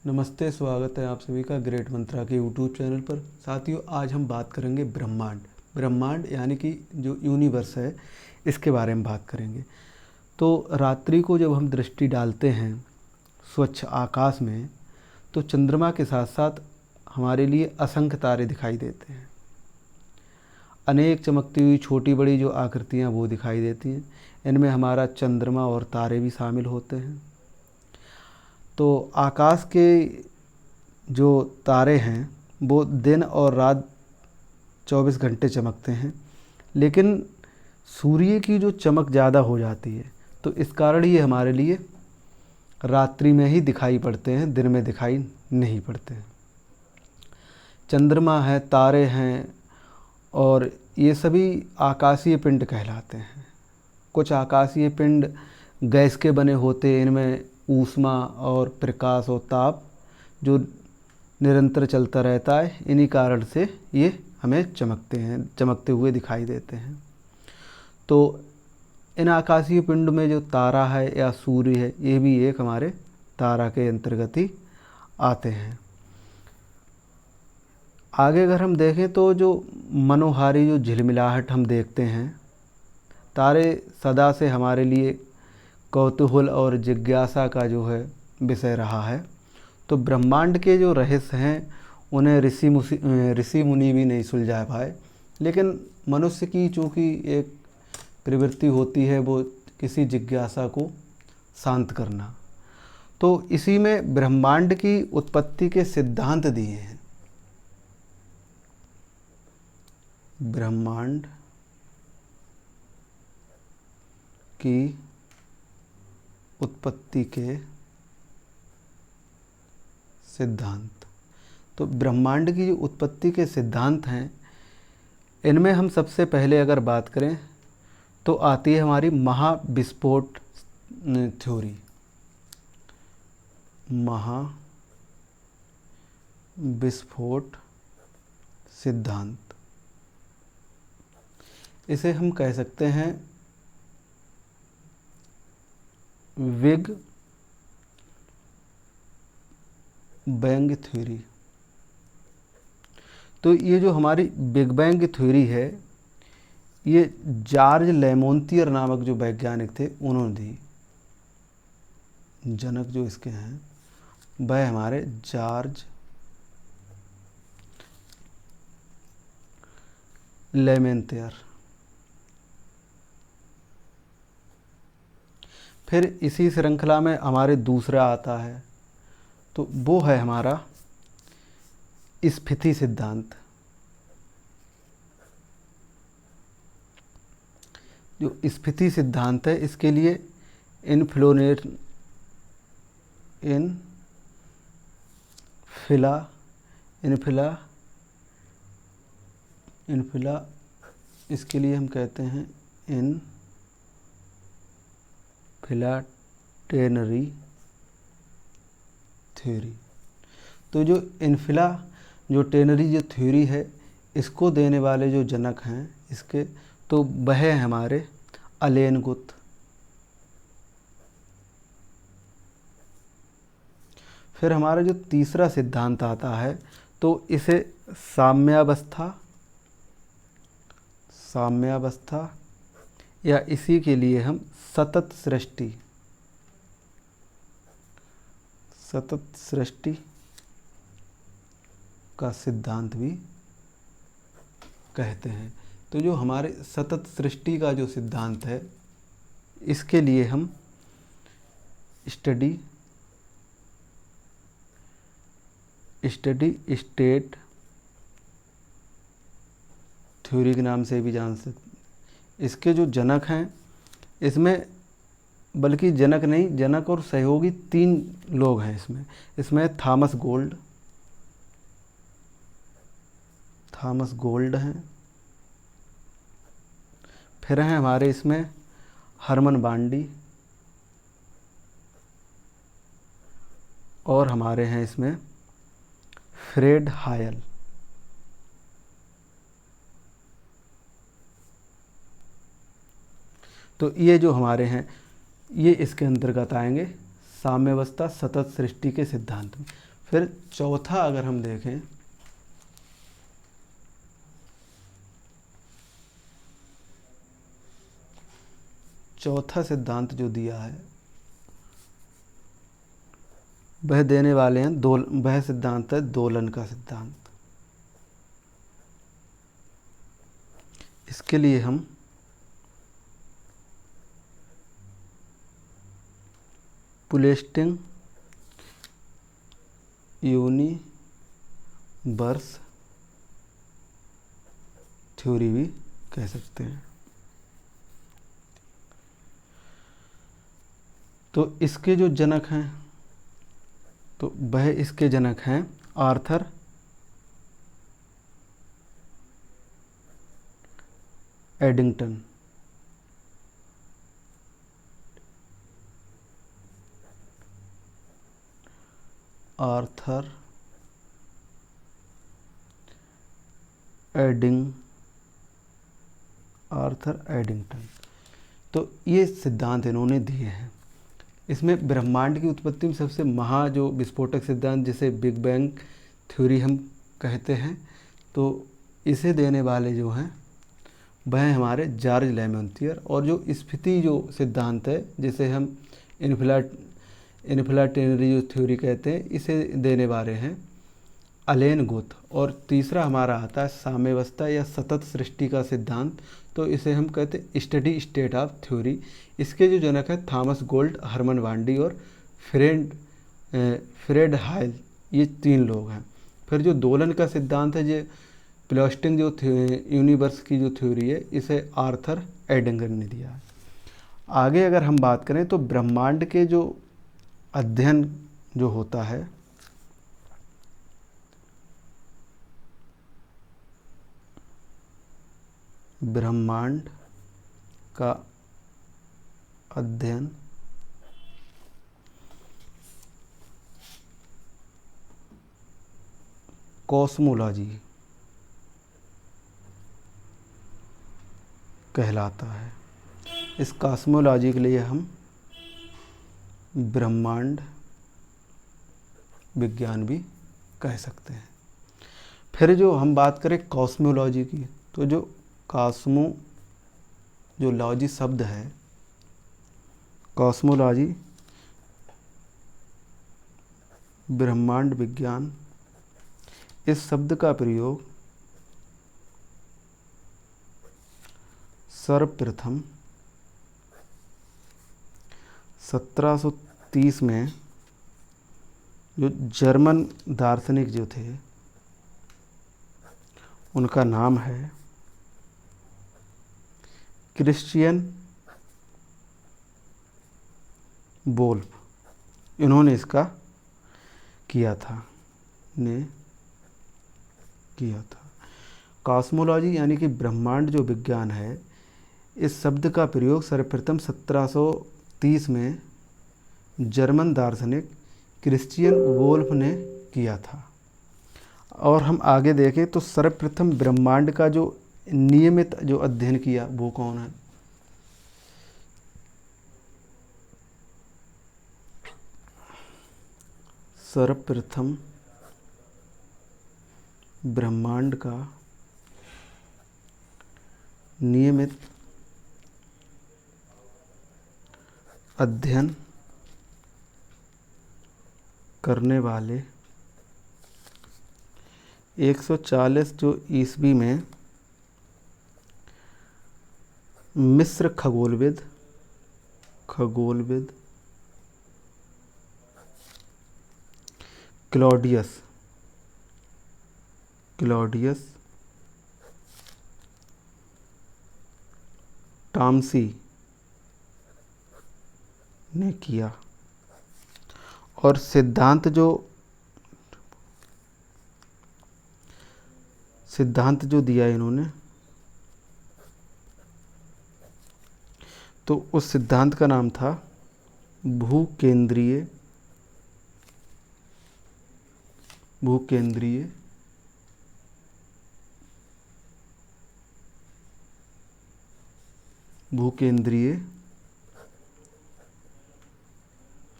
नमस्ते, स्वागत है आप सभी का ग्रेट मंत्रा के यूट्यूब चैनल पर। साथियों, आज हम बात करेंगे ब्रह्मांड यानी कि जो यूनिवर्स है, इसके बारे में बात करेंगे। तो रात्रि को जब हम दृष्टि डालते हैं स्वच्छ आकाश में, तो चंद्रमा के साथ साथ हमारे लिए असंख्य तारे दिखाई देते हैं। अनेक चमकती हुई छोटी बड़ी जो आकृतियाँ वो दिखाई देती हैं। इनमें हमारा चंद्रमा और तारे भी शामिल होते हैं। तो आकाश के जो तारे हैं वो दिन और रात 24 घंटे चमकते हैं, लेकिन सूर्य की जो चमक ज़्यादा हो जाती है, तो इस कारण ये हमारे लिए रात्रि में ही दिखाई पड़ते हैं, दिन में दिखाई नहीं पड़ते हैं। चंद्रमा है, तारे हैं, और ये सभी आकाशीय पिंड कहलाते हैं। कुछ आकाशीय पिंड गैस के बने होते हैं। इनमें ऊष्मा और प्रकाश और ताप जो निरंतर चलता रहता है, इन्हीं कारण से ये हमें चमकते हुए दिखाई देते हैं। तो इन आकाशीय पिंड में जो तारा है या सूर्य है, ये भी एक हमारे तारा के अंतर्गत ही आते हैं। आगे अगर हम देखें तो जो मनोहारी जो झिलमिलाहट हम देखते हैं, तारे सदा से हमारे लिए कौतूहल और जिज्ञासा का जो है विषय रहा है। तो ब्रह्मांड के जो रहस्य हैं, उन्हें ऋषि मुनि भी नहीं सुलझा पाए, लेकिन मनुष्य की चूँकि एक प्रवृत्ति होती है वो किसी जिज्ञासा को शांत करना, तो इसी में ब्रह्मांड की उत्पत्ति के सिद्धांत दिए हैं। ब्रह्मांड की उत्पत्ति के सिद्धांत। तो ब्रह्मांड की जो उत्पत्ति के सिद्धांत हैं, इनमें हम सबसे पहले अगर बात करें तो आती है हमारी महाविस्फोट थ्योरी। महाविस्फोट सिद्धांत, इसे हम कह सकते हैं बिग बैंग थ्योरी। तो ये जो हमारी बिग बैंग थ्योरी है, ये जॉर्ज लेमोंतियर नामक जो वैज्ञानिक थे, उन्होंने दी। जनक जो इसके हैं वह हमारे जॉर्ज लेमोंतियर। फिर इसी श्रृंखला में हमारे दूसरा आता है, तो वो है हमारा स्फीति सिद्धांत। जो स्फीति सिद्धांत है, इसके लिए इनफिला इसके लिए हम कहते हैं इनफ्लाटेनरी थ्योरी। तो जो टेनरी जो थ्योरी है, इसको देने वाले जो जनक हैं इसके, तो वह है हमारे अलेन गुथ। फिर हमारा जो तीसरा सिद्धांत आता है, तो इसे साम्यावस्था या इसी के लिए हम सतत सृष्टि का सिद्धांत भी कहते हैं। तो जो हमारे सतत सृष्टि का जो सिद्धांत है, इसके लिए हम स्टडी स्टेट थ्योरी के नाम से भी जान सकते। इसके जो जनक हैं, इसमें बल्कि जनक नहीं, जनक और सहयोगी 3 लोग हैं इसमें थॉमस गोल्ड हैं। फिर हैं हमारे इसमें हरमन बांडी, और हमारे हैं इसमें फ्रेड हायल। तो ये जो हमारे हैं, ये इसके अंतर्गत आएंगे साम्यावस्था सतत सृष्टि के सिद्धांत में। फिर चौथा अगर हम देखें, चौथा सिद्धांत जो दिया है वह देने वाले हैं वह सिद्धांत है दोलन का सिद्धांत। इसके लिए हम पुलेस्टिंग यूनिवर्स थ्योरी भी कह सकते हैं। तो इसके जो जनक हैं, तो वह इसके जनक हैं आर्थर एडिंगटन। Arthur Eddington. तो ये सिद्धांत इन्होंने दिए हैं। इसमें ब्रह्मांड की उत्पत्ति में सबसे जो विस्फोटक सिद्धांत, जिसे बिग बैंग थ्योरी हम कहते हैं, तो इसे देने वाले जो हैं वह हमारे जॉर्ज लेमैत्रियर। और जो स्फीति जो सिद्धांत है, जिसे हम इन्फ्लाटेनरी जो थ्योरी कहते हैं, इसे देने वाले हैं अलेन गुथ। और तीसरा हमारा आता है साम्यावस्था या सतत सृष्टि का सिद्धांत, तो इसे हम कहते हैं स्टडी स्टेट ऑफ थ्योरी। इसके जो जनक है थॉमस गोल्ड, हरमन वांडी और फ्रेड हायल, ये 3 लोग हैं। फिर जो दोलन का सिद्धांत है, जो प्लॉस्टिंग जो यूनिवर्स की जो थ्योरी है, इसे आर्थर एडिंगटन ने दिया है। आगे अगर हम बात करें तो ब्रह्मांड के जो अध्ययन जो होता है, ब्रह्मांड का अध्ययन कॉस्मोलॉजी कहलाता है। इस कॉस्मोलॉजी के लिए हम ब्रह्मांड विज्ञान भी कह सकते हैं। फिर जो हम बात करें कॉस्मोलॉजी की, तो जो जो लॉजी शब्द है, कॉस्मोलॉजी ब्रह्मांड विज्ञान, इस शब्द का प्रयोग सर्वप्रथम 1730 में जो जर्मन दार्शनिक जो थे, उनका नाम है क्रिश्चियन वोल्फ, इन्होंने इसका किया था। कॉस्मोलॉजी यानी कि ब्रह्मांड जो विज्ञान है, इस शब्द का प्रयोग सर्वप्रथम 1730 में जर्मन दार्शनिक क्रिश्चियन वोल्फ ने किया था। और हम आगे देखें तो सर्वप्रथम ब्रह्मांड का जो नियमित जो अध्ययन किया वो कौन है? सर्वप्रथम ब्रह्मांड का नियमित अध्ययन करने वाले 140 जो ईस्वी में मिस्र खगोलविद क्लॉडियस टॉम्सी ने किया। और सिद्धांत जो दिया इन्होंने, तो उस सिद्धांत का नाम था भूकेंद्रीय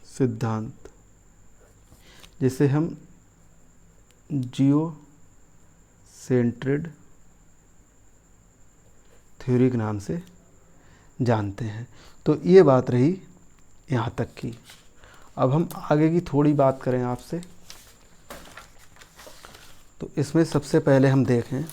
सिद्धांत, जिसे हम जियो सेंट्रेड थ्योरी के नाम से जानते हैं। तो ये बात रही यहाँ तक की। अब हम आगे की थोड़ी बात करें आपसे, तो इसमें सबसे पहले हम देखें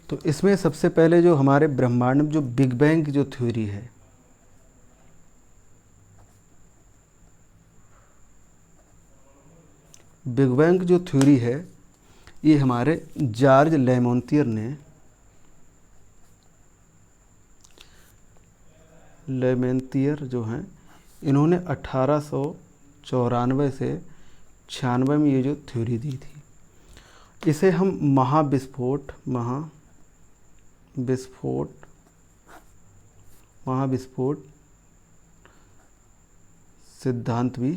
तो इसमें सबसे पहले जो हमारे ब्रह्मांड में जो बिग बैंग जो थ्योरी है, बिग बैंग जो थ्योरी है, ये हमारे जॉर्ज लेमोंतियर ने जो हैं, इन्होंने 1894 से 96 में ये जो थ्योरी दी थी। इसे हम महाविस्फोट सिद्धांत भी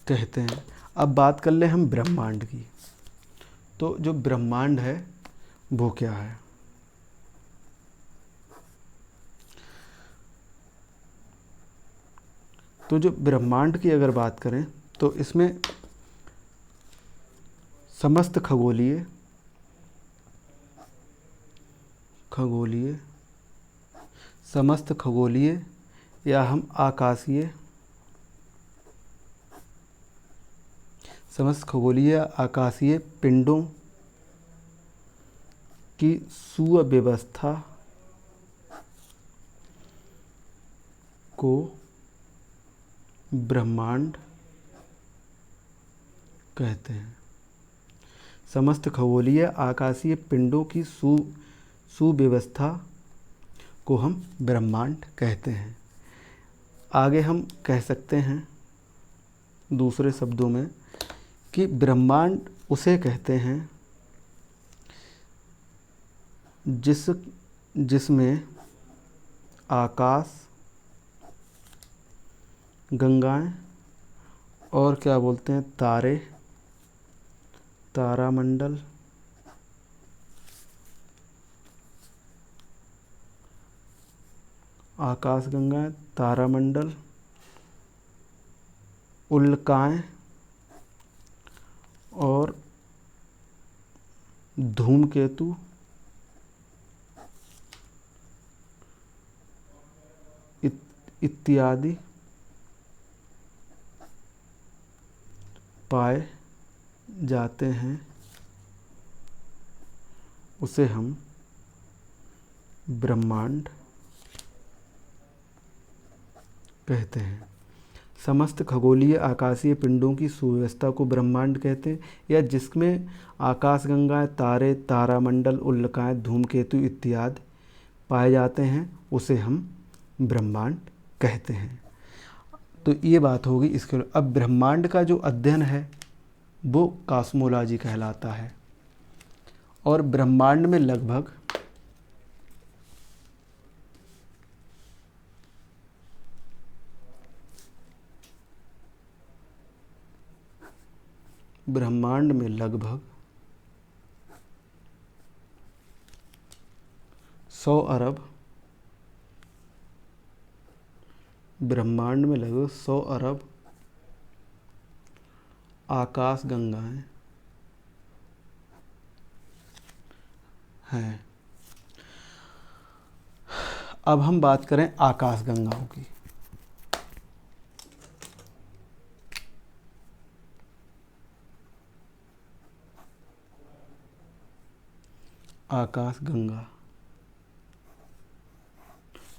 कहते हैं। अब बात कर ले हम ब्रह्मांड की। तो जो ब्रह्मांड है वो क्या है? तो जो ब्रह्मांड की अगर बात करें तो इसमें समस्त खगोलीय या हम समस्त खगोलीय आकाशीय पिंडों की सुव्यवस्था को ब्रह्मांड कहते हैं। समस्त खगोलीय आकाशीय पिंडों की सुव्यवस्था को हम ब्रह्मांड कहते हैं। आगे हम कह सकते हैं दूसरे शब्दों में कि ब्रह्मांड उसे कहते हैं जिसमें आकाश गंगाएं और क्या बोलते हैं तारामंडल आकाशगंगाएं, तारामंडल, उल्काएं और धूमकेतु इत्यादि पाए जाते हैं, उसे हम ब्रह्मांड कहते हैं। समस्त खगोलीय आकाशीय पिंडों की सुव्यवस्था को ब्रह्मांड कहते हैं, या जिसमें आकाशगंगाएं, तारे, तारामंडल, उल्काएं, धूमकेतु इत्यादि पाए जाते हैं, उसे हम ब्रह्मांड कहते हैं। तो ये बात होगी इसके। अब ब्रह्मांड का जो अध्ययन है वो कॉस्मोलॉजी कहलाता है, और ब्रह्मांड में लगभग ब्रह्मांड में लगभग 100 अरब ब्रह्मांड में लगभग 100 अरब आकाश गंगाएं हैं। अब हम बात करें आकाश गंगाओं की। आकाश गंगा,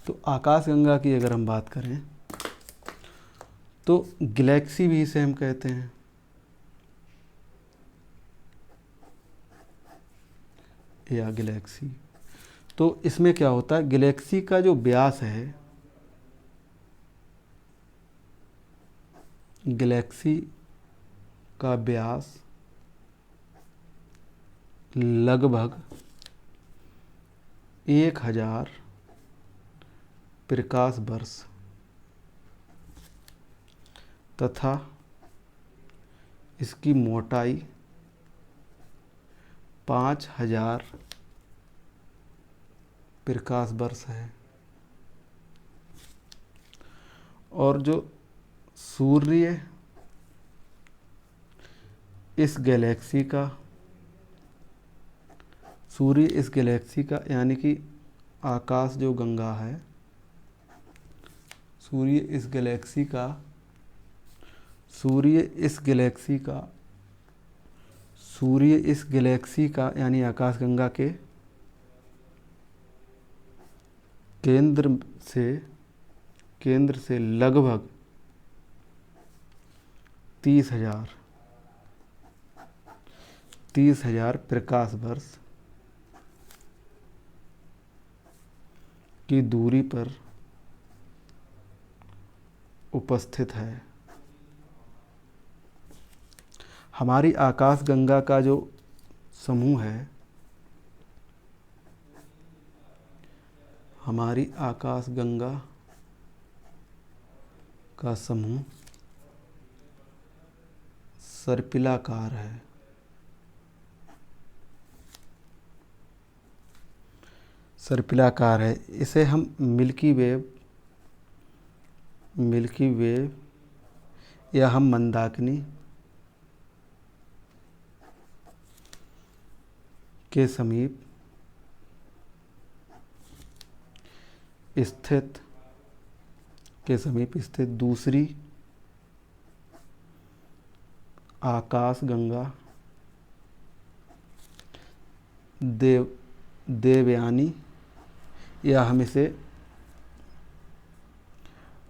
तो आकाश गंगा की अगर हम बात करें तो गैलेक्सी भी इसे हम कहते हैं, या गैलेक्सी। तो इसमें क्या होता है, गैलेक्सी का जो व्यास है गैलेक्सी का व्यास लगभग 1000 प्रकाश वर्ष तथा इसकी मोटाई 5000 प्रकाश वर्ष है। और जो सूर्य इस गैलेक्सी का यानी कि आकाश जो गंगा है, सूर्य इस गैलेक्सी का यानी आकाश गंगा के केंद्र से लगभग 30,000 प्रकाश वर्ष की दूरी पर उपस्थित है। हमारी आकाशगंगा का जो समूह है, हमारी आकाशगंगा का समूह सर्पिलाकार है। इसे हम मिल्की वेव या हम मंदाकिनी के समीप स्थित दूसरी आकाशगंगा देवयानी या हम इसे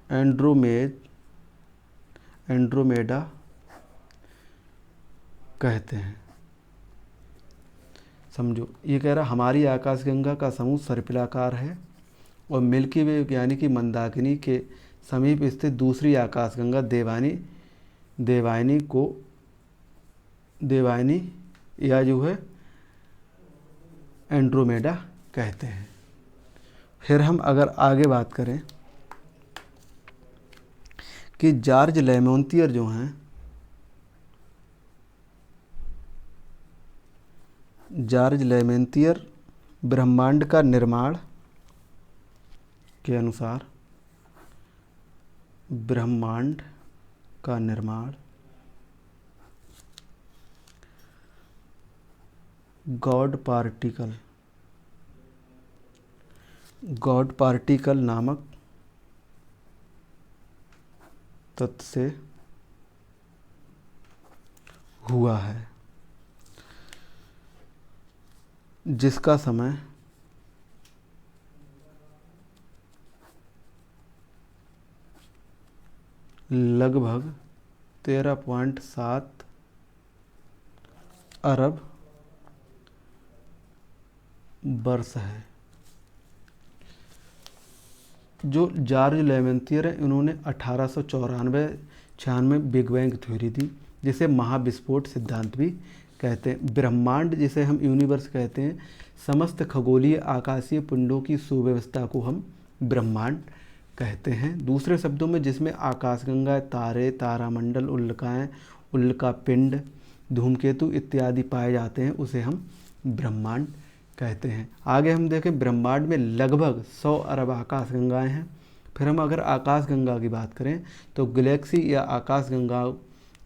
एंड्रोमेडा कहते हैं। समझो, ये कह रहा हमारी आकाशगंगा का समूह सर्पिलाकार है और मिल्की वे यानी कि मंदाकिनी के समीप स्थित दूसरी आकाशगंगा देवयानी या जो है एंड्रोमेडा कहते हैं। फिर हम अगर आगे बात करें कि जॉर्ज लेमोंतियर जो हैं, जॉर्ज लेमोंतियर ब्रह्मांड का निर्माण के अनुसार ब्रह्मांड का निर्माण गॉड पार्टिकल नामक तत्व से हुआ है, जिसका समय लगभग 13.7 अरब वर्ष है। जो जॉर्ज लेमोंतियर है, इन्होंने 1894-96 बिग बैंग थ्योरी दी, जिसे महाविस्फोट सिद्धांत भी कहते हैं। ब्रह्मांड जिसे हम यूनिवर्स कहते हैं, समस्त खगोलीय आकाशीय पिंडों की सुव्यवस्था को हम ब्रह्मांड कहते हैं। दूसरे शब्दों में जिसमें आकाशगंगा, तारे, तारामंडल, उल्का पिंड, धूमकेतु इत्यादि पाए जाते हैं, उसे हम ब्रह्मांड कहते हैं। आगे हम देखें, ब्रह्मांड में लगभग 100 अरब आकाशगंगाएं हैं। फिर हम अगर आकाशगंगा की बात करें तो गैलेक्सी या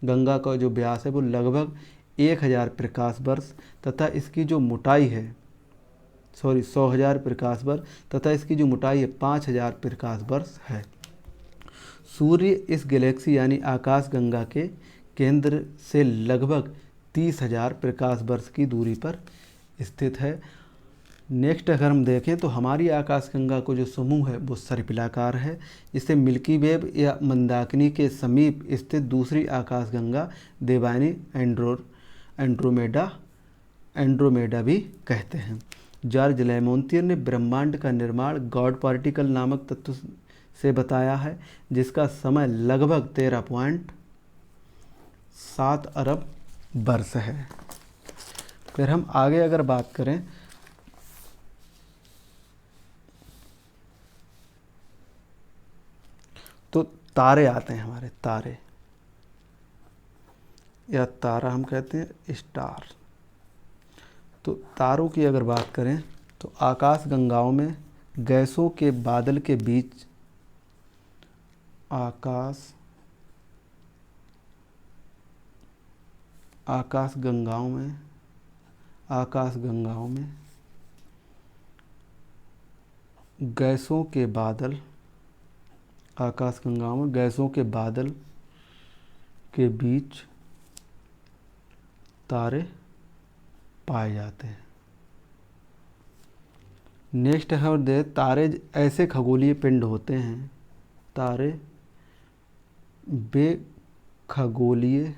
गंगा का जो व्यास है वो लगभग 1000 प्रकाश वर्ष तथा इसकी जो मोटाई है 100,000 प्रकाश वर्ष तथा इसकी जो मोटाई है 5000 प्रकाश वर्ष है। सूर्य इस गैलेक्सी यानी आकाशगंगा के केंद्र से लगभग 30,000 प्रकाश वर्ष की दूरी पर स्थित है। नेक्स्ट अगर हम देखें तो हमारी आकाशगंगा को जो समूह है वो सर्पिलाकार है। इसे मिल्की वेव या मंदाकिनी के समीप स्थित दूसरी आकाशगंगा देवयानी एंड्रोमेडा भी कहते हैं। जॉर्ज लेमोंतियर ने ब्रह्मांड का निर्माण गॉड पार्टिकल नामक तत्व से बताया है, जिसका समय लगभग 7 अरब वर्ष है। फिर हम आगे अगर बात करें तो तारे आते हैं हमारे, तारे या तारा हम कहते हैं स्टार। तो तारों की अगर बात करें तो आकाश गंगाओं में गैसों के बादल के बीच, आकाश गंगाओं में गैसों के बादल, आकाश गंगाओं में गैसों के बादल के बीच तारे पाए जाते हैं। नेक्स्ट है दे तारे ऐसे खगोलीय पिंड होते हैं, तारे वे खगोलीय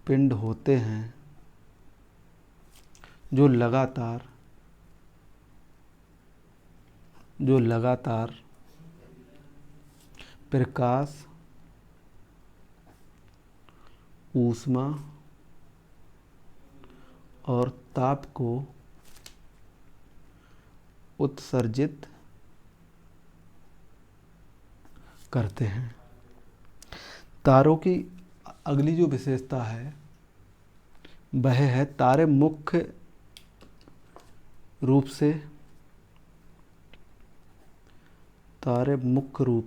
पिंड होते हैं जो लगातार प्रकाश, ऊष्मा और ताप को उत्सर्जित करते हैं। तारों की अगली जो विशेषता है वह है तारे मुख्य रूप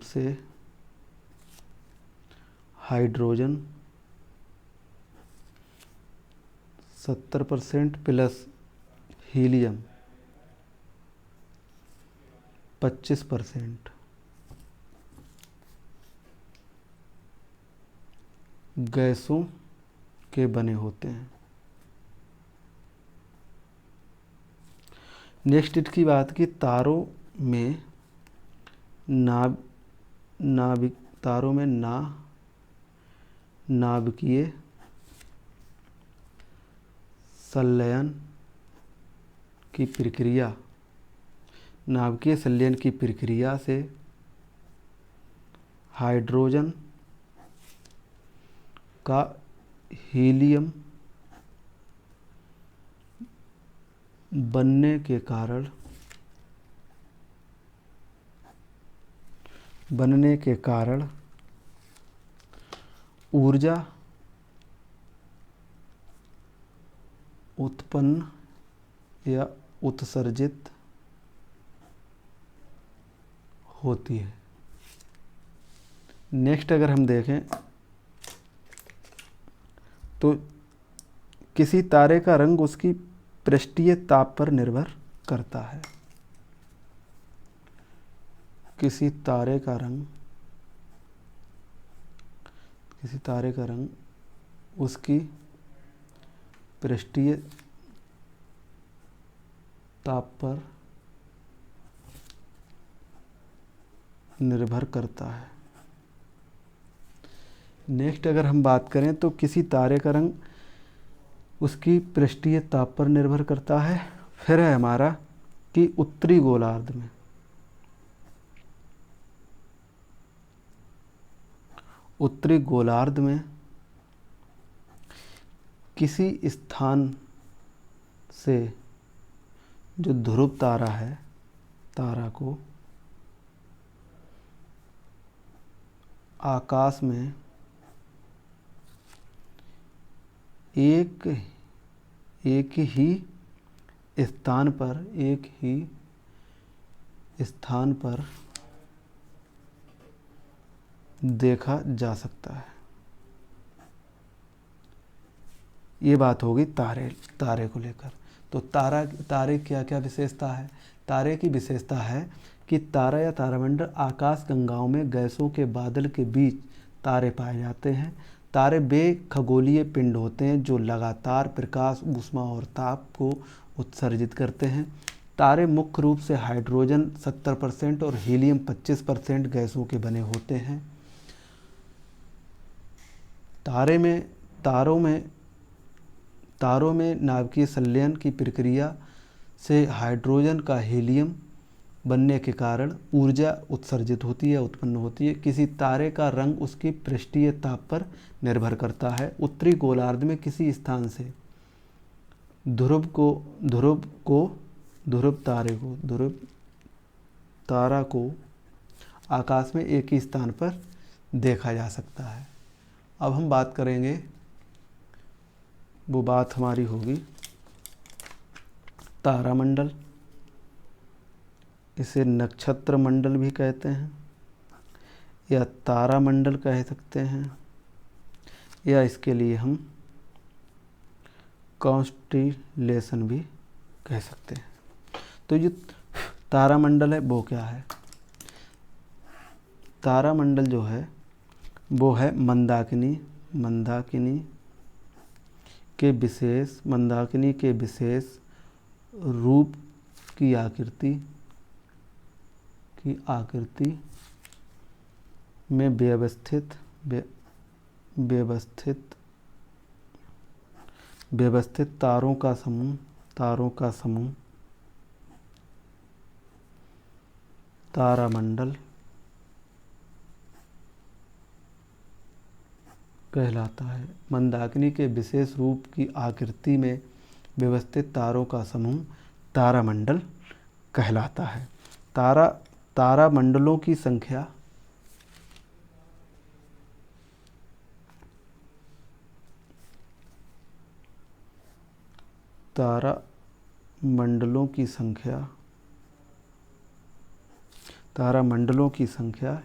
से हाइड्रोजन 70% प्लस हीलियम 25% गैसों के बने होते हैं। नेक्स्ट इसकी बात की तारों में नाभिकीय संलयन की प्रक्रिया से हाइड्रोजन का हीलियम बनने के कारण ऊर्जा उत्पन्न या उत्सर्जित होती है। नेक्स्ट अगर हम देखें तो किसी तारे का रंग उसकी पृष्ठीय ताप पर निर्भर करता है। किसी तारे का रंग उसकी पृष्ठीय ताप पर निर्भर करता है। नेक्स्ट अगर हम बात करें तो किसी तारे का रंग उसकी पृष्ठीय ताप पर निर्भर करता है। फिर है हमारा कि उत्तरी गोलार्ध में किसी स्थान से जो ध्रुव तारा है, तारा को आकाश में एक ही स्थान पर देखा जा सकता है। ये बात होगी तारे को लेकर। तो तारे क्या क्या विशेषता है? तारे की विशेषता है कि तारा या तारामंडल आकाश गंगाओं में गैसों के बादल के बीच तारे पाए जाते हैं। तारे वे खगोलीय पिंड होते हैं जो लगातार प्रकाश, ऊष्मा और ताप को उत्सर्जित करते हैं। तारे मुख्य रूप से हाइड्रोजन 70% और हीलियम 25% गैसों के बने होते हैं। तारों में नाभिकीय संलयन की प्रक्रिया से हाइड्रोजन का हीलियम बनने के कारण ऊर्जा उत्सर्जित होती है, उत्पन्न होती है। किसी तारे का रंग उसकी पृष्ठीय ताप पर निर्भर करता है। उत्तरी गोलार्ध में किसी स्थान से ध्रुव तारा को आकाश में एक ही स्थान पर देखा जा सकता है। अब हम बात करेंगे, वो बात हमारी होगी तारामंडल। इसे नक्षत्र मंडल भी कहते हैं या तारामंडल कह सकते हैं, या इसके लिए हम कॉन्स्टिलेशन भी कह सकते हैं। तो ये तारामंडल है वो क्या है? तारामंडल जो है वो है मंदाकिनी के विशेष रूप की आकृति में व्यवस्थित तारों का समूह तारामंडल कहलाता है। मंदाकिनी के विशेष रूप की आकृति में व्यवस्थित तारों का समूह तारामंडल कहलाता है। तारामंडलों की संख्या तारामंडलों की संख्या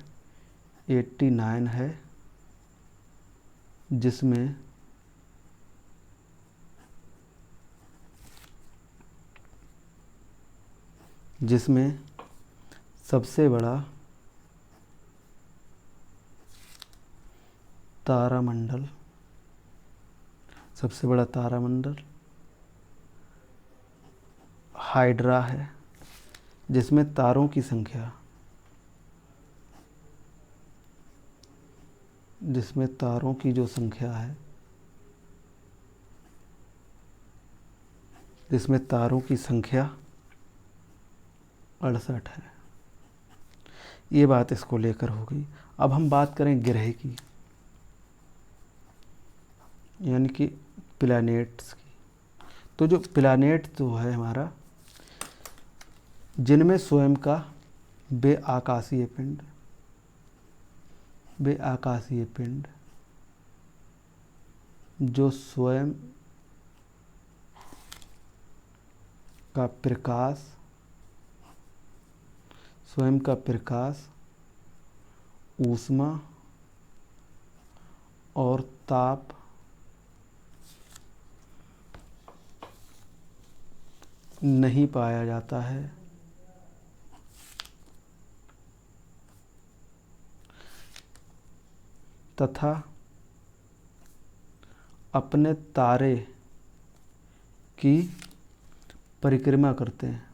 89 है, जिसमें सबसे बड़ा तारामंडल हाइड्रा है, जिसमें तारों की संख्या जो संख्या है, जिसमें तारों की संख्या 68 है। ये बात इसको लेकर हो गई। अब हम बात करें ग्रह की, यानी कि प्लैनेट्स की। तो जो प्लैनेट जो है हमारा, जिनमें स्वयं का वे आकाशीय पिंड जो स्वयं का प्रकाश ऊष्मा और ताप नहीं पाया जाता है, तथा अपने तारे की परिक्रमा करते हैं।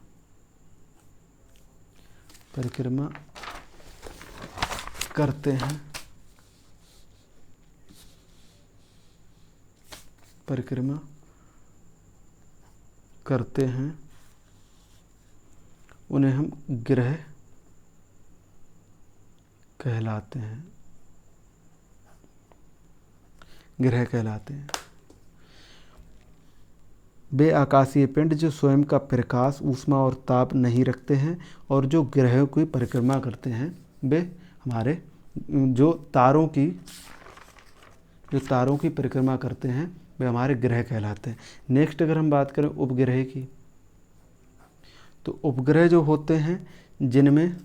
उन्हें हम ग्रह कहलाते हैं। वे आकाशीय पिंड जो स्वयं का प्रकाश ऊष्मा और ताप नहीं रखते हैं और जो ग्रहों की परिक्रमा करते हैं, वे हमारे जो तारों की परिक्रमा करते हैं वे हमारे ग्रह कहलाते हैं। नेक्स्ट अगर हम बात करें उपग्रह की, तो उपग्रह जो होते हैं जिनमें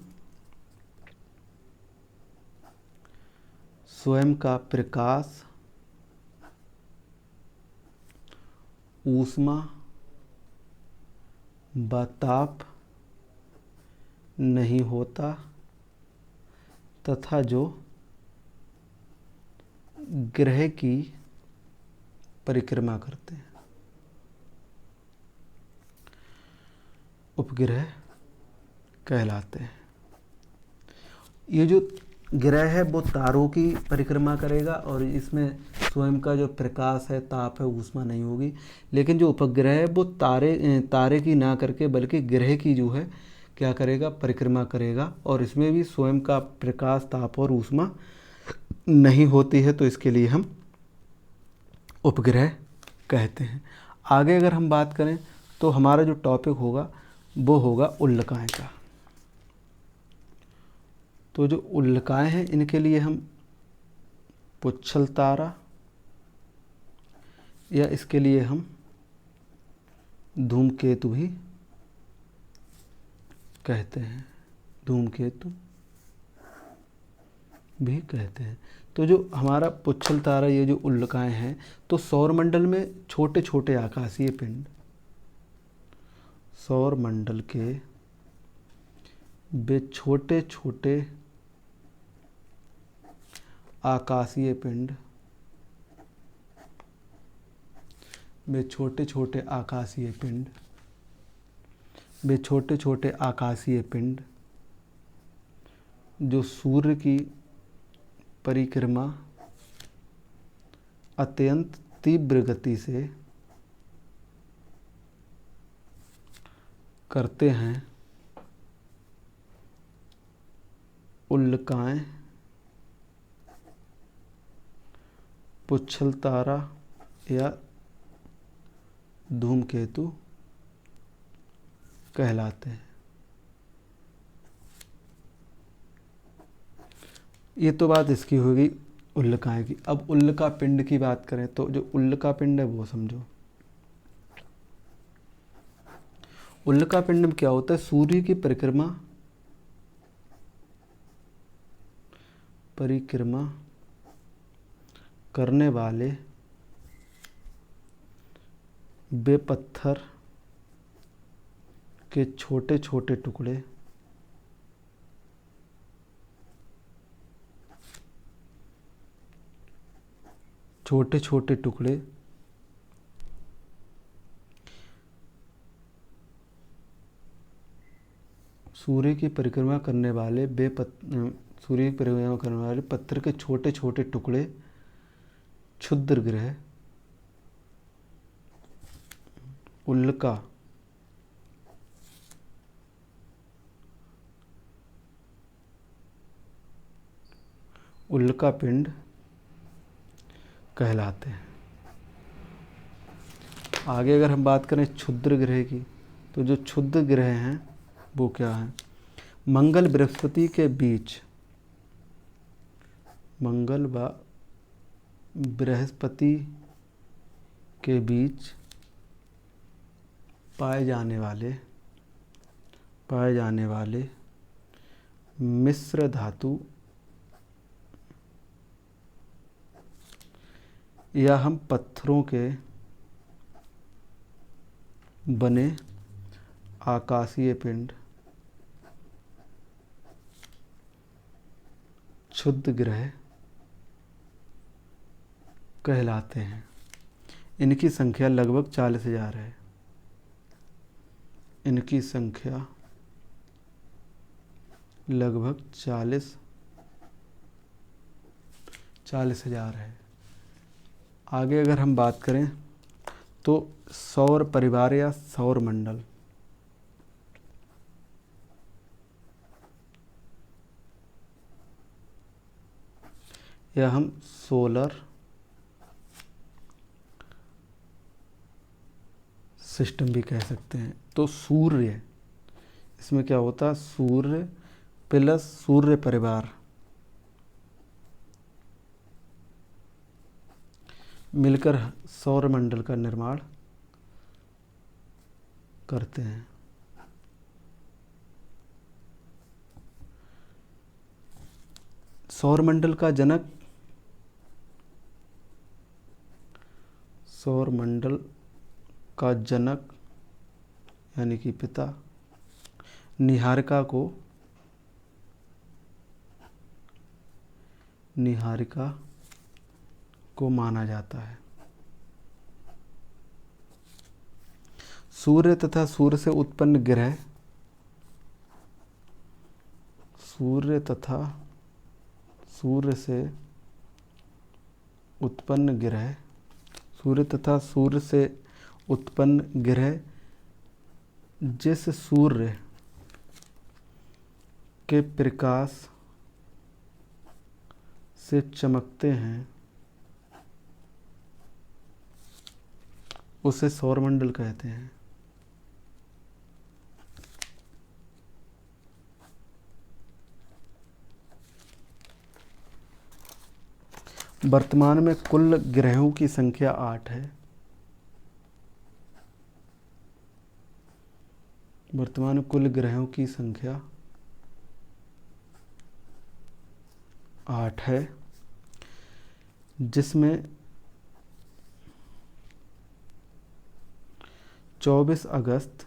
स्वयं का प्रकाश ऊष्मा व ताप नहीं होता तथा जो ग्रह की परिक्रमा करते हैं, उपग्रह कहलाते हैं। ये जो ग्रह है वो तारों की परिक्रमा करेगा और इसमें स्वयं का जो प्रकाश है, ताप है, ऊष्मा नहीं होगी। लेकिन जो उपग्रह है वो तारे की ना करके बल्कि ग्रह की जो है क्या करेगा, परिक्रमा करेगा, और इसमें भी स्वयं का प्रकाश, ताप और ऊष्मा नहीं होती है, तो इसके लिए हम उपग्रह कहते हैं। आगे अगर हम बात करें तो हमारा जो टॉपिक होगा वो होगा उल्काएं का। तो जो उल्काएं हैं इनके लिए हम पुच्छल तारा या इसके लिए हम धूमकेतु भी कहते हैं, धूमकेतु भी कहते हैं। तो जो हमारा पुच्छल तारा, ये जो उल्काएं हैं, तो सौरमंडल में छोटे छोटे आकाशीय पिंड, सौरमंडल के वे छोटे छोटे आकाशीय पिंड, वे छोटे छोटे आकाशीय पिंड, वे छोटे छोटे आकाशीय पिंड जो सूर्य की परिक्रमा अत्यंत तीव्र गति से करते हैं, उल्काएं, पुच्छल तारा या धूमकेतु कहलाते हैं। ये तो बात इसकी होगी उल्काएं की। अब उल्का पिंड की बात करें तो जो उल्का पिंड है वो समझो। उल्का पिंड में क्या होता है, सूर्य की परिक्रमा करने वाले वे पत्थर के छोटे छोटे टुकड़े सूर्य की परिक्रमा करने वाले सूर्य की परिक्रमा करने वाले पत्थर के छोटे छोटे टुकड़े क्षुद्र ग्रह उल्का पिंड कहलाते हैं। आगे अगर हम बात करें क्षुद्र ग्रह की, तो जो क्षुद्र ग्रह हैं वो क्या हैं, मंगल बृहस्पति के बीच, मंगल व बृहस्पति के बीच पाए जाने वाले मिश्र धातु या हम पत्थरों के बने आकाशीय पिंड क्षुद्र ग्रह कहलाते हैं। इनकी संख्या लगभग 40,000 है। इनकी संख्या लगभग 40,000 है। आगे अगर हम बात करें तो सौर परिवार या सौर मंडल, या हम सोलर सिस्टम भी कह सकते हैं। तो सूर्य, इसमें क्या होता है, सूर्य प्लस सूर्य परिवार मिलकर सौरमंडल का निर्माण करते हैं। सौरमंडल का जनक यानी कि पिता निहारिका को माना जाता है। सूर्य तथा सूर्य से उत्पन्न ग्रह, सूर्य तथा सूर्य से उत्पन्न ग्रह जिस सूर्य के प्रकाश से चमकते हैं उसे सौरमंडल कहते हैं। वर्तमान में कुल ग्रहों की संख्या 8 है। वर्तमान में कुल ग्रहों की संख्या 8 है, जिसमें 24 अगस्त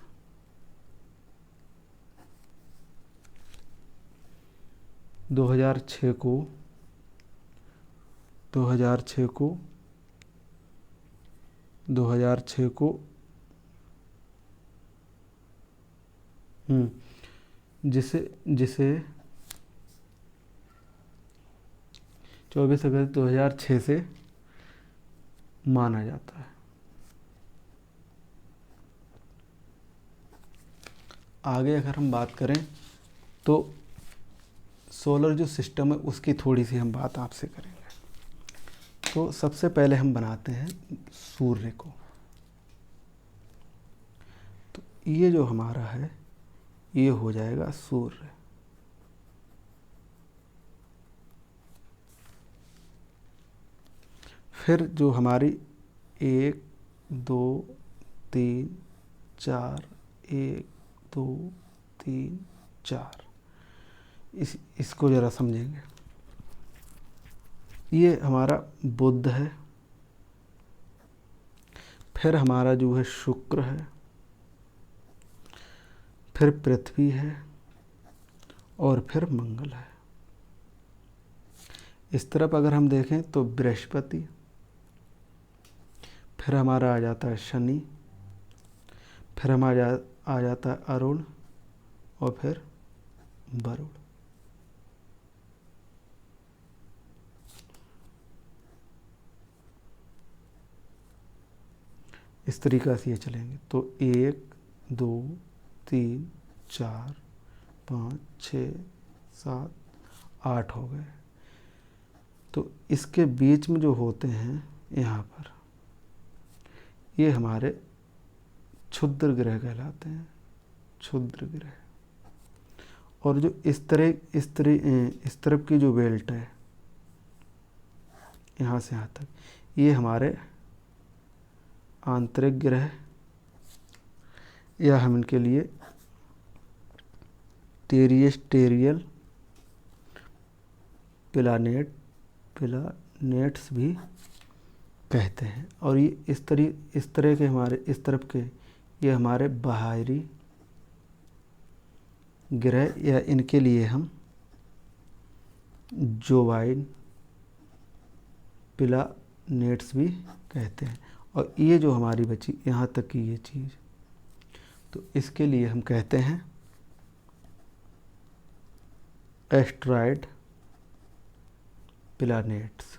2006 को 2006 को जिसे 24 अगस्त 2006 से माना जाता है। आगे अगर हम बात करें तो सोलर जो सिस्टम है उसकी थोड़ी सी हम बात आपसे करेंगे। तो सबसे पहले हम बनाते हैं सूर्य को। तो ये जो हमारा है ये हो जाएगा सूर्य। फिर जो हमारी 1 2 3 4 1 2 3 4 इसको ज़रा समझेंगे। ये हमारा बुध है, फिर हमारा जो है शुक्र है, फिर पृथ्वी है और फिर मंगल है। इस तरफ अगर हम देखें तो बृहस्पति, फिर हमारा आ जाता है शनि, फिर हमारा आ जाता है अरुण और फिर वरुण। इस तरीक़ा से ये चलेंगे। तो 1 2 3 4 5 6 7 8 हो गए। तो इसके बीच में जो होते हैं यहाँ पर ये हमारे क्षुद्र ग्रह कहलाते हैं, क्षुद्र ग्रह। और जो इस तरफ की जो बेल्ट है यहाँ से यहाँ तक, ये हमारे आंतरिक ग्रह, या हम इनके लिए टेरिस्टेरियल प्लानेट्स भी कहते हैं। और ये इस तरह के हमारे इस तरफ के ये हमारे बाहरी ग्रह, या इनके लिए हम जोवाइन प्लानेट्स भी कहते हैं। और ये जो हमारी बची यहाँ तक की ये चीज़, तो इसके लिए हम कहते हैं एस्ट्रॉयड प्लानेट्स।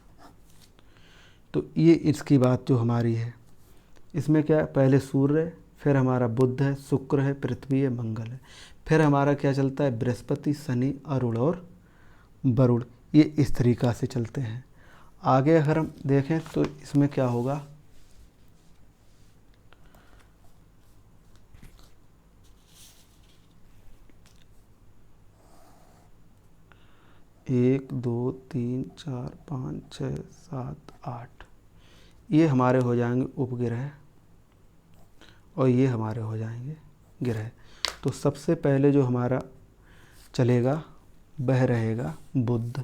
तो ये इसकी बात जो हमारी है, इसमें क्या है, पहले सूर्य, फिर हमारा बुध है, शुक्र है, पृथ्वी है, मंगल है, फिर हमारा क्या चलता है, बृहस्पति, शनि, अरुण और वरुण। ये इस तरीक़ा से चलते हैं। आगे अगर हम देखें तो इसमें क्या होगा, 1 2 3 4 5 6 7 8 ये हमारे हो जाएंगे उपग्रह और ये हमारे हो जाएंगे ग्रह। तो सबसे पहले जो हमारा चलेगा वह रहेगा बुध।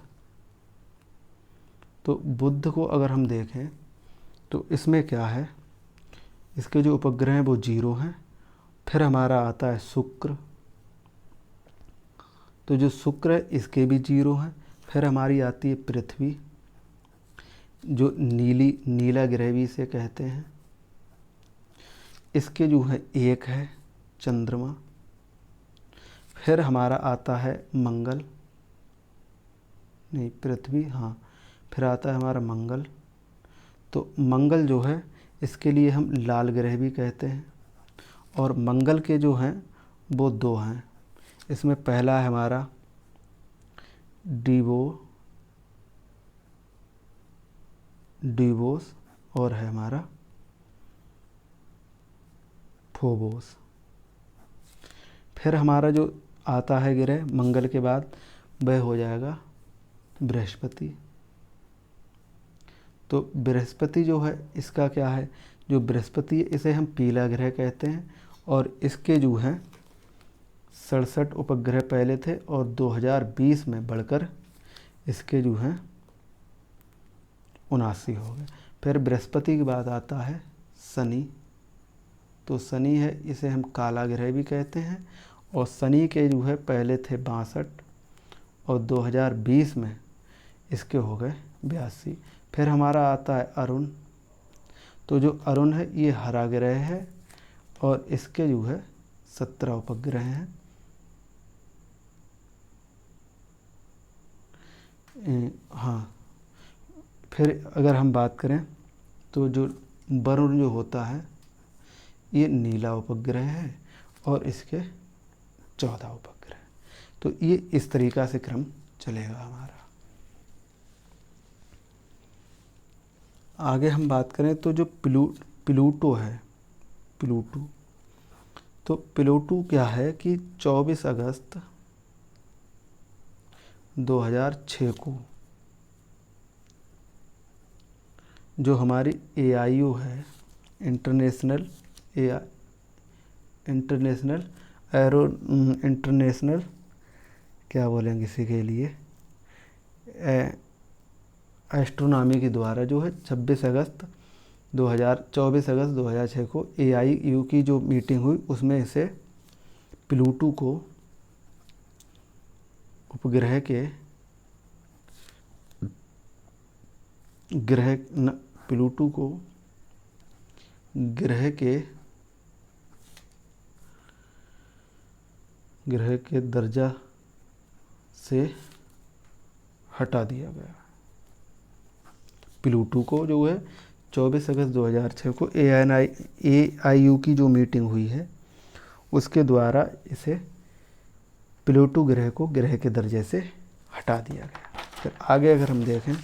तो बुध को अगर हम देखें तो इसमें क्या है, इसके जो उपग्रह हैं वो 0 हैं। फिर हमारा आता है शुक्र, तो जो शुक्र है इसके भी 0 हैं। फिर हमारी आती है पृथ्वी, जो नीला ग्रह भी इसे कहते हैं, इसके जो है 1 है चंद्रमा। फिर हमारा आता है मंगल, नहीं पृथ्वी, हाँ, फिर आता है हमारा मंगल। तो मंगल जो है इसके लिए हम लाल ग्रह भी कहते हैं। और मंगल के जो हैं वो 2 हैं। इसमें पहला है हमारा डिवोस और है हमारा फोबोस। फिर हमारा जो आता है ग्रह मंगल के बाद, वह हो जाएगा बृहस्पति। तो बृहस्पति जो है इसका क्या है, जो बृहस्पति है इसे हम पीला ग्रह कहते हैं, और इसके जो हैं 67 उपग्रह पहले थे और 2020 में बढ़कर इसके जो हैं 79 हो गए। फिर बृहस्पति के बाद आता है शनि। तो शनि है, इसे हम काला ग्रह भी कहते हैं, और शनि के जो है पहले थे 62 और 2020 में इसके हो गए 82। फिर हमारा आता है अरुण। तो जो अरुण है ये हरा ग्रह है और इसके जो है 17 उपग्रह हैं। हाँ, फिर अगर हम बात करें तो जो वरुण जो होता है ये नीला उपग्रह है और इसके 14 उपग्रह। तो ये इस तरीक़ा से क्रम चलेगा हमारा। आगे हम बात करें तो जो प्लूटो है, तो प्लूटो क्या है कि 24 अगस्त 2006 को जो हमारी AIO है, इंटरनेशनल क्या बोलेंगे इसी के लिए, एस्ट्रोनॉमी के द्वारा जो है 24 अगस्त 2006 को AIU की जो मीटिंग हुई उसमें इसे प्लूटो को उपग्रह के प्लूटो को ग्रह के दर्जा से हटा दिया गया। प्लूटो को जो है 24 अगस्त 2006 को AIU की जो मीटिंग हुई है उसके द्वारा इसे प्लूटो ग्रह को ग्रह के दर्जे से हटा दिया गया। फिर आगे अगर हम देखें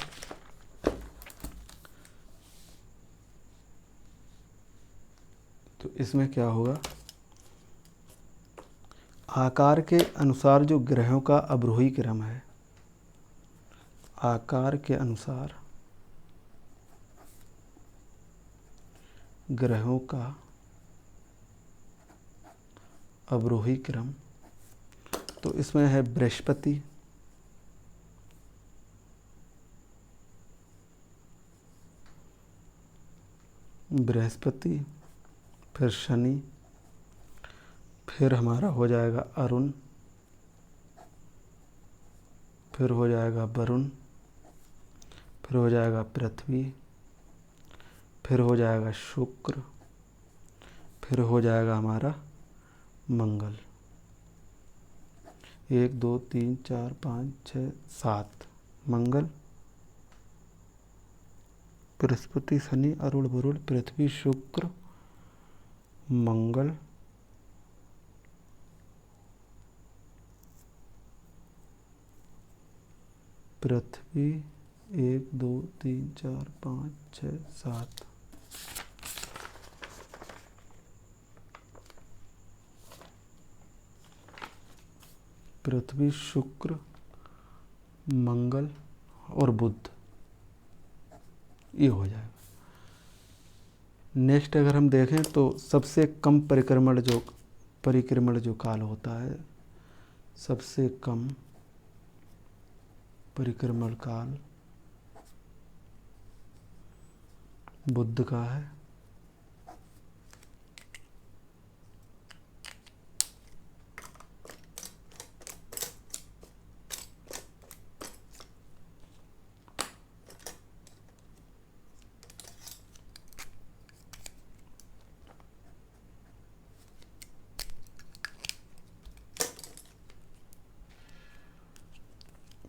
तो इसमें क्या होगा, आकार के अनुसार जो ग्रहों का अवरोही क्रम है, आकार के अनुसार ग्रहों का अवरोही क्रम, तो इसमें है बृहस्पति, फिर शनि, फिर हमारा हो जाएगा अरुण, फिर हो जाएगा वरुण, फिर हो जाएगा पृथ्वी, फिर हो जाएगा शुक्र, फिर हो जाएगा हमारा मंगल। 1 2 3 4 5 6 7 मंगल, बृहस्पति, शनि, अरुण, वरुण, पृथ्वी, शुक्र, मंगल, पृथ्वी, 1 2 3 4 5 6 7। पृथ्वी, शुक्र, मंगल और बुध, ये हो जाएगा। नेक्स्ट अगर हम देखें तो सबसे कम परिक्रमण जो काल होता है, सबसे कम परिक्रमण काल बुध का है।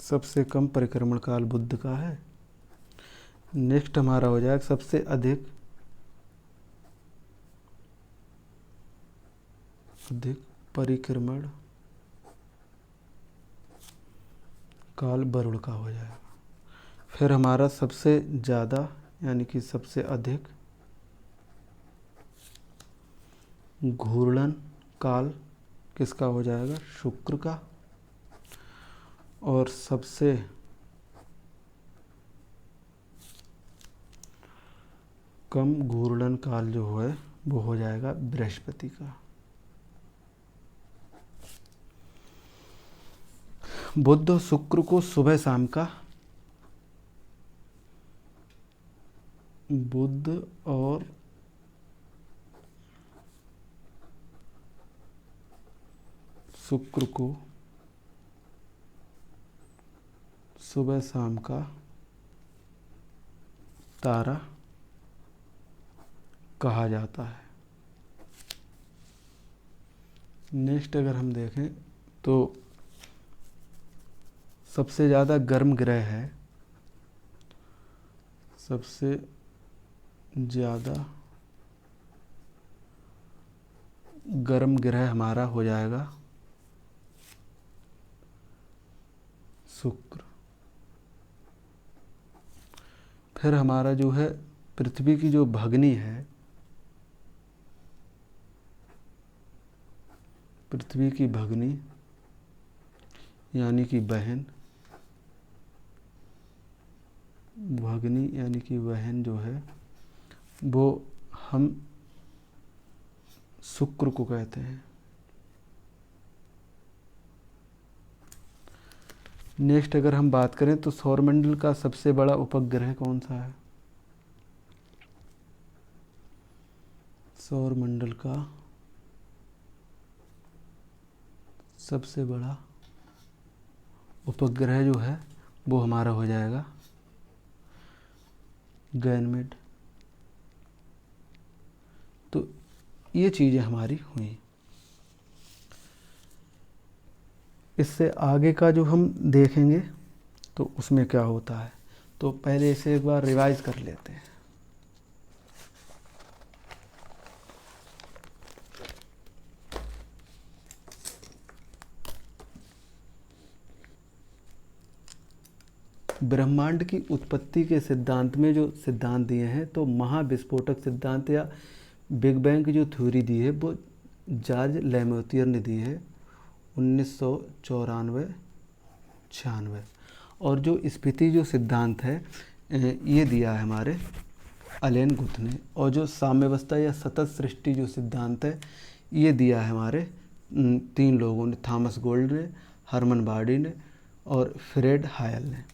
सबसे कम परिक्रमण काल बुध का है। नेक्स्ट हमारा हो जाएगा सबसे अधिक परिक्रमण काल वरुण का हो जाएगा। फिर हमारा सबसे ज़्यादा यानी कि सबसे अधिक घूर्णन काल किसका हो जाएगा? शुक्र का। और सबसे कम घूर्णन काल जो है वो हो जाएगा बृहस्पति का। बुध और शुक्र को सुबह शाम का, बुध और शुक्र को सुबह शाम का तारा कहा जाता है। नेक्स्ट अगर हम देखें तो सबसे ज़्यादा गर्म ग्रह है, सबसे ज़्यादा गर्म ग्रह हमारा हो जाएगा शुक्र। फिर हमारा जो है पृथ्वी की जो भगनी है, पृथ्वी की भगनी यानी कि बहन, भगनी यानी कि बहन जो है वो हम शुक्र को कहते हैं। नेक्स्ट अगर हम बात करें तो सौरमंडल का सबसे बड़ा उपग्रह कौन सा है? सौरमंडल का सबसे बड़ा उपग्रह जो है वो हमारा हो जाएगा गैनमेड। तो ये चीज़ें हमारी हुई। इससे आगे का जो हम देखेंगे तो उसमें क्या होता है, तो पहले इसे एक बार रिवाइज कर लेते हैं। ब्रह्मांड की उत्पत्ति के सिद्धांत में जो सिद्धांत दिए हैं तो महाविस्फोटक सिद्धांत या बिग बैंग की जो थ्योरी दी है वो जॉर्ज लेमेटियर ने दी है 1994-96। और जो स्फीति जो सिद्धांत है ये दिया है हमारे एलन गुथ ने। और जो साम्यावस्था या सतत सृष्टि जो सिद्धांत है ये दिया है हमारे 3 लोगों ने, थॉमस गोल्ड ने, हरमन बार्डी ने और फ्रेड हायल ने।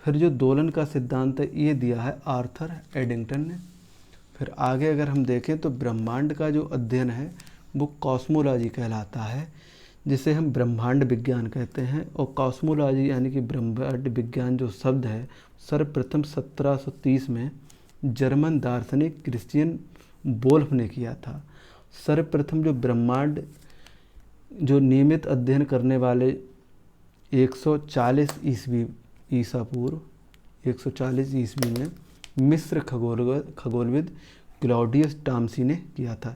फिर जो दोलन का सिद्धांत है ये दिया है आर्थर एडिंगटन ने। फिर आगे अगर हम देखें तो ब्रह्मांड का जो अध्ययन है वो कॉस्मोलॉजी कहलाता है, जिसे हम ब्रह्मांड विज्ञान कहते हैं। और कॉस्मोलॉजी यानी कि ब्रह्मांड विज्ञान जो शब्द है सर्वप्रथम 1730 में जर्मन दार्शनिक क्रिश्चियन वोल्फ ने किया था। सर्वप्रथम जो ब्रह्मांड जो नियमित अध्ययन करने वाले 140 ईसा पूर्व 140 ईस्वी में मिस्र खगोलविद क्लॉडियस टामसी ने किया था।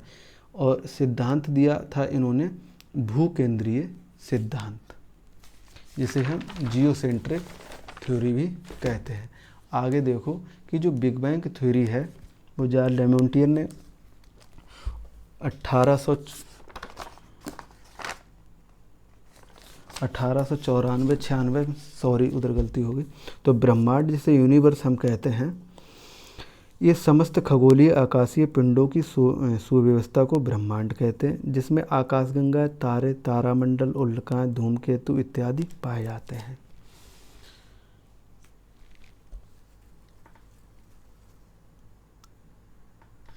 और सिद्धांत दिया था इन्होंने भूकेंद्रीय सिद्धांत, जिसे हम जियोसेंट्रिक थ्योरी भी कहते हैं। आगे देखो कि जो बिग बैंग थ्योरी है वो जॉर्ज लेमेटियर ने 1894-96, सॉरी उधर गलती हो गई। तो ब्रह्मांड जिसे यूनिवर्स हम कहते हैं ये समस्त खगोलीय आकाशीय पिंडों की सुव्यवस्था को ब्रह्मांड कहते हैं, जिसमें आकाशगंगा, तारे, तारामंडल, उल्काएं, धूमकेतु इत्यादि पाए जाते हैं।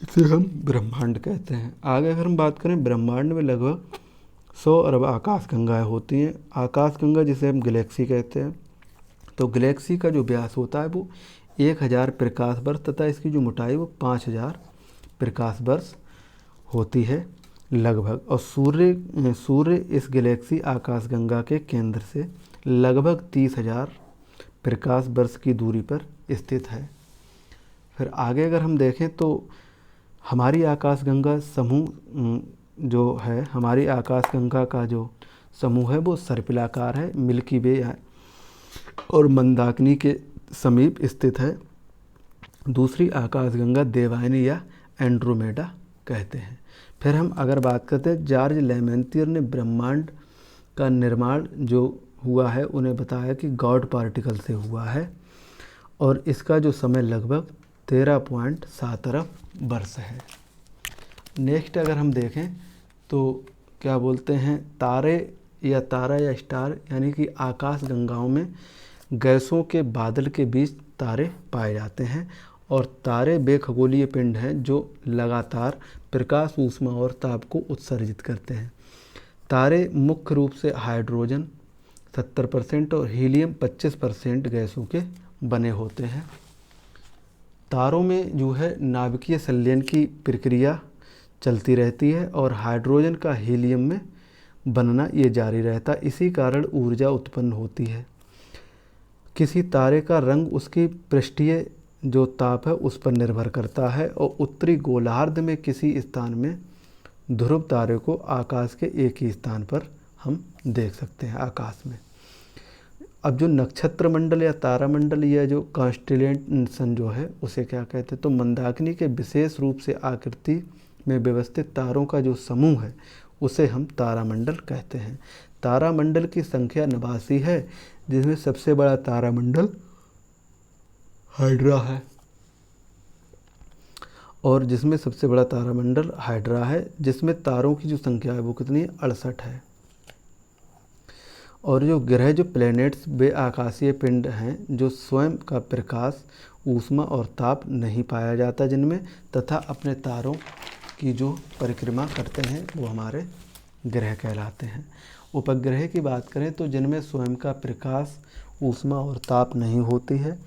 इसे हम ब्रह्मांड कहते हैं। आगे अगर हम बात करें ब्रह्मांड में लगभग 100 अरब आकाशगंगाएँ होती हैं। आकाशगंगा जिसे हम गैलेक्सी कहते हैं, तो गैलेक्सी का जो व्यास होता है वो 1000 प्रकाश वर्ष तथा इसकी जो मोटाई वो 5000 प्रकाश वर्ष होती है लगभग। और सूर्य इस गैलेक्सी आकाशगंगा के केंद्र से लगभग 30,000 प्रकाश वर्ष की दूरी पर स्थित है। फिर आगे अगर हम देखें तो हमारी आकाशगंगा समूह जो है, हमारी आकाशगंगा का जो समूह है वो सर्पिलाकार है। मिल्की वे और मंदाकिनी के समीप स्थित है। दूसरी आकाशगंगा देवयानी या एंड्रोमेडा कहते हैं। फिर हम अगर बात करते हैं, जॉर्ज लेमेंतियर ने ब्रह्मांड का निर्माण जो हुआ है उन्हें बताया कि गॉड पार्टिकल से हुआ है और इसका जो समय लगभग 13.7 अरब वर्ष है। नेक्स्ट अगर हम देखें तो क्या बोलते हैं, तारे या तारा या स्टार यानी कि आकाश गंगाओं में गैसों के बादल के बीच तारे पाए जाते हैं और तारे बेखगोलीय पिंड हैं जो लगातार प्रकाश, ऊष्मा और ताप को उत्सर्जित करते हैं। तारे मुख्य रूप से हाइड्रोजन 70% और हीलियम 25% गैसों के बने होते हैं। तारों में जो है नाभिकीय संलयन की प्रक्रिया चलती रहती है और हाइड्रोजन का हीलियम में बनना ये जारी रहता है। इसी कारण ऊर्जा उत्पन्न होती है। किसी तारे का रंग उसकी पृष्ठीय जो ताप है उस पर निर्भर करता है और उत्तरी गोलार्ध में किसी स्थान में ध्रुव तारे को आकाश के एक ही स्थान पर हम देख सकते हैं आकाश में। अब जो नक्षत्र मंडल या तारामंडल या जो कॉन्स्टेलेशन जो है उसे क्या कहते हैं, तो मंदाकिनी के विशेष रूप से आकृति में व्यवस्थित तारों का जो समूह है उसे हम तारामंडल कहते हैं। तारामंडल की संख्या 89 है, जिसमें सबसे बड़ा तारामंडल हाइड्रा है और जिसमें सबसे बड़ा तारामंडल हाइड्रा है, जिसमें तारों की जो संख्या है वो कितनी है, 68 है। और जो ग्रह, जो प्लैनेट्स, वे आकाशीय पिंड हैं जो स्वयं का प्रकाश, ऊष्मा और ताप नहीं पाया जाता जिनमें, तथा अपने तारों की जो परिक्रमा करते हैं वो हमारे ग्रह कहलाते हैं। उपग्रह की बात करें तो जिनमें स्वयं का प्रकाश, ऊष्मा और ताप नहीं होती है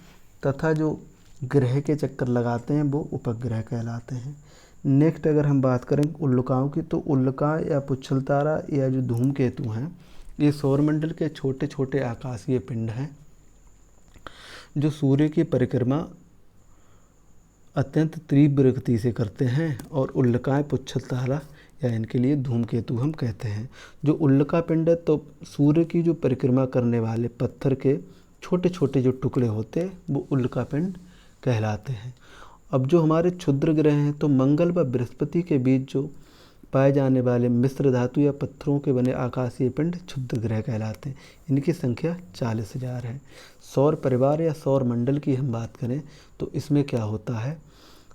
तथा जो ग्रह के चक्कर लगाते हैं वो उपग्रह कहलाते हैं। नेक्स्ट अगर हम बात करें उल्काओं की, तो उल्का या पुच्छल तारा या जो धूमकेतु हैं ये सौरमंडल के छोटे छोटे आकाशीय पिंड हैं जो सूर्य की परिक्रमा अत्यंत तीव्र गति से करते हैं और उल्काएं, पुच्छल तारा या इनके लिए धूमकेतु हम कहते हैं। जो उल्का पिंड है तो सूर्य की जो परिक्रमा करने वाले पत्थर के छोटे छोटे जो टुकड़े होते हैं वो उल्का पिंड कहलाते हैं। अब जो हमारे क्षुद्र ग्रह हैं तो मंगल व बृहस्पति के बीच जो पाए जाने वाले मिश्र धातु या पत्थरों के बने आकाशीय पिंड क्षुद्र ग्रह कहलाते हैं। इनकी संख्या 40,000 है। सौर परिवार या सौर मंडल की हम बात करें तो इसमें क्या होता है,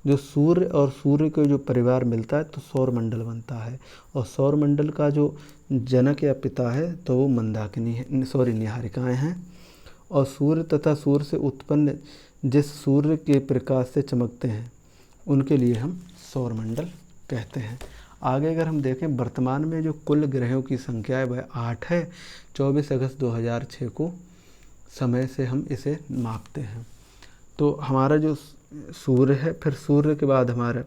जो सूर्य और सूर्य को जो परिवार मिलता है तो सौर मंडल बनता है और सौर मंडल का जो जनक या पिता है तो वो मंदाकिनी है, निहारिकाएँ हैं। और सूर्य तथा सूर्य से उत्पन्न जिस सूर्य के प्रकाश से चमकते हैं उनके लिए हम सौर मंडल कहते हैं। आगे अगर हम देखें, वर्तमान में जो कुल ग्रहों की संख्या है वह 8 है। 24 अगस्त 2006 को समय से हम इसे मापते हैं। तो हमारा जो सूर्य है, फिर सूर्य के बाद हमारा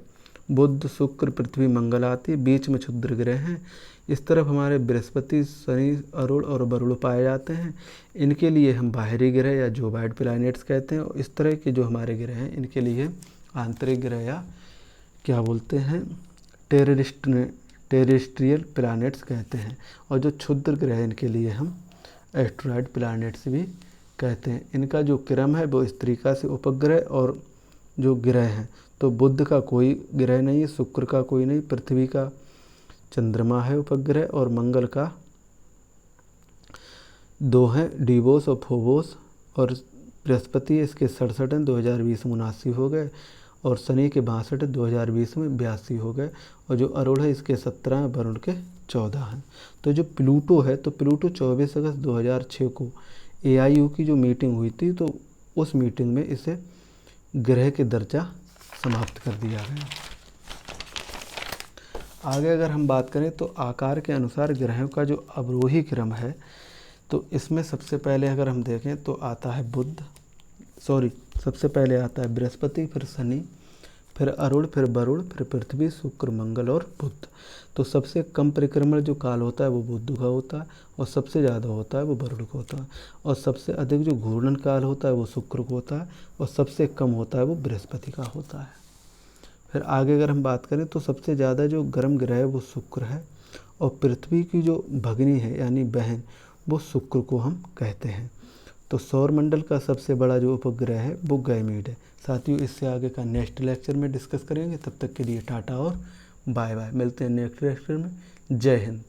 बुध, शुक्र, पृथ्वी, मंगल आती है, बीच में क्षुद्र ग्रह हैं। इस तरफ हमारे बृहस्पति, शनि, अरुण और वरुण पाए जाते हैं। इनके लिए हम बाहरी ग्रह या जोबाइड प्लैनेट्स कहते हैं और इस तरह के जो हमारे ग्रह हैं इनके लिए आंतरिक ग्रह या क्या बोलते हैं, टेरेस्ट्रियल प्लैनेट्स कहते हैं। और जो क्षुद्र ग्रह इनके लिए हम एस्ट्रॉयड प्लैनेट्स भी कहते हैं। इनका जो क्रम है वो इस तरीका से उपग्रह और जो ग्रह हैं, तो बुध का कोई ग्रह नहीं है, शुक्र का कोई नहीं, पृथ्वी का चंद्रमा है उपग्रह और मंगल का 2 हैं, डिवोस और फोबोस। और बृहस्पति इसके 67 हैं, 2020 में 79 हो गए और शनि के 62 2020 में 82 हो गए। और जो अरुण है इसके 17 हैं, वरुण के 14 हैं। तो जो प्लूटो है, तो प्लूटो 24 अगस्त 2006 को AIU की जो मीटिंग हुई थी तो उस मीटिंग में इसे ग्रह के दर्जा समाप्त कर दिया गया। आगे अगर हम बात करें तो आकार के अनुसार ग्रहों का जो अवरोही क्रम है तो इसमें सबसे पहले अगर हम देखें तो आता है सबसे पहले आता है बृहस्पति, फिर शनि, फिर अरुण, फिर वरुण, फिर पृथ्वी, शुक्र, मंगल और बुध। तो सबसे कम परिक्रमण जो काल होता है वो बुध का होता है और सबसे ज़्यादा होता है वो वरुण का होता है और सबसे अधिक जो घूर्णन काल होता है वो शुक्र को होता है और सबसे कम होता है वो बृहस्पति का होता है। फिर आगे अगर हम बात करें तो सबसे ज़्यादा जो गर्म ग्रह है वो शुक्र है और पृथ्वी की जो भगिनी है यानी बहन वो शुक्र को हम कहते हैं। तो सौरमंडल का सबसे बड़ा जो उपग्रह है वो गैमीड है। साथियों, इससे आगे का नेक्स्ट लेक्चर में डिस्कस करेंगे। तब तक के लिए टाटा और बाय बाय। मिलते हैं नेक्स्ट लेक्चर में। जय हिंद।